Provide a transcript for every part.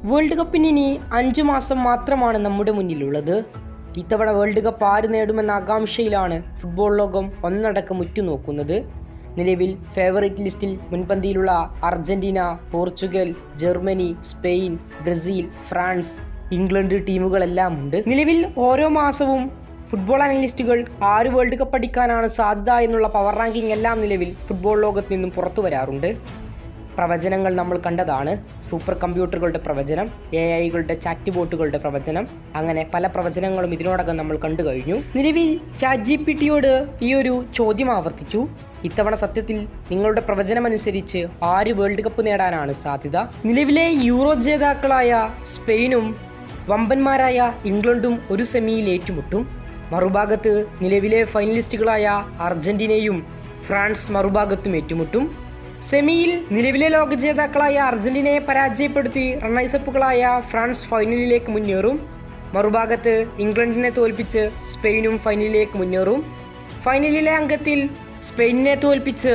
World കപ്പിന് ഇനി 5 മാസം മാത്രമാണ് നമ്മുടെ മുന്നിലുള്ളത്. ഇത്തവണ വേൾഡ് കപ്പ് ആര് നേടുമെന്ന ആകാംക്ഷയിലാണ് ഫുട്ബോൾ ലോകം ഒന്നടക്കം ഉറ്റുനോക്കുന്നത്. നിലവിൽ ഫേവറേറ്റ് ലിസ്റ്റിൽ മുൻപന്തിയിലുള്ള Argentina, Portugal, Germany, Spain, Brazil, France, England ടീമുകളെല്ലാം ഉണ്ട്. നിലവിൽ ഓരോ മാസവും ഫുട്ബോൾ അനലിസ്റ്റുകൾ ആര് വേൾഡ് കപ്പ് അടിക്കാനാണ് സാധ്യത എന്നുള്ള പവർ റാങ്കിങ് എല്ലാം നിലവിൽ ഫുട്ബോൾ ലോകത്ത് നിന്നും പുറത്തു വരാറുണ്ട്. പ്രവചനങ്ങൾ നമ്മൾ കണ്ടതാണ്. സൂപ്പർ കമ്പ്യൂട്ടറുകളുടെ പ്രവചനം, AI-കളുടെ ചാറ്റ് ബോട്ടുകളുടെ പ്രവചനം, അങ്ങനെ പല പ്രവചനങ്ങളും ഇതിനോടകം നമ്മൾ കണ്ടു കഴിഞ്ഞു. നിലവിൽ ChatGPT-യോട് ഈ ഒരു ചോദ്യം ആവർത്തിച്ചു. ഇത്തവണ സത്യത്തിൽ നിങ്ങളുടെ പ്രവചനമനുസരിച്ച് ആര് വേൾഡ് കപ്പ് നേടാനാണ് സാധ്യത? നിലവിലെ യൂറോ ജേതാക്കളായ സ്പെയിനും വമ്പന്മാരായ ഇംഗ്ലണ്ടും ഒരു സെമിയിൽ ഏറ്റുമുട്ടും. മറുഭാഗത്ത് നിലവിലെ ഫൈനലിസ്റ്റുകളായ അർജന്റീനയും ഫ്രാൻസ് മറുഭാഗത്തും ഏറ്റുമുട്ടും. സെമിയിൽ നിലവിലെ ലോക ജേതാക്കളായ അർജന്റീനയെ പരാജയപ്പെടുത്തി റണ്ണേഴ്സപ്പുകളായ ഫ്രാൻസ് ഫൈനലിലേക്ക് മുന്നേറും. മറുഭാഗത്ത് ഇംഗ്ലണ്ടിനെ തോൽപ്പിച്ച് സ്പെയിനും ഫൈനലിലേക്ക് മുന്നേറും. ഫൈനലിലെ അങ്കത്തിൽ സ്പെയിനിനെ തോൽപ്പിച്ച്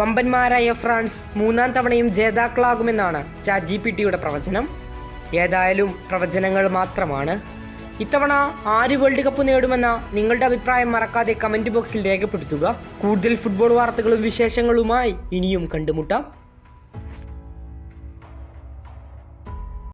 വമ്പന്മാരായ ഫ്രാൻസ് 3ാം തവണയും ജേതാക്കളാകുമെന്നാണ് ChatGPT-യുടെ പ്രവചനം. ഏതായാലും പ്രവചനങ്ങൾ മാത്രമാണ്. ഇത്തവണ ആര് വേൾഡ് കപ്പ് നേടുമെന്ന നിങ്ങളുടെ അഭിപ്രായം മറക്കാതെ കമൻറ്റ് ബോക്സിൽ രേഖപ്പെടുത്തുക. കൂടുതൽ ഫുട്ബോൾ വാർത്തകളും വിശേഷങ്ങളുമായി ഇനിയും കണ്ടുമുട്ടാം.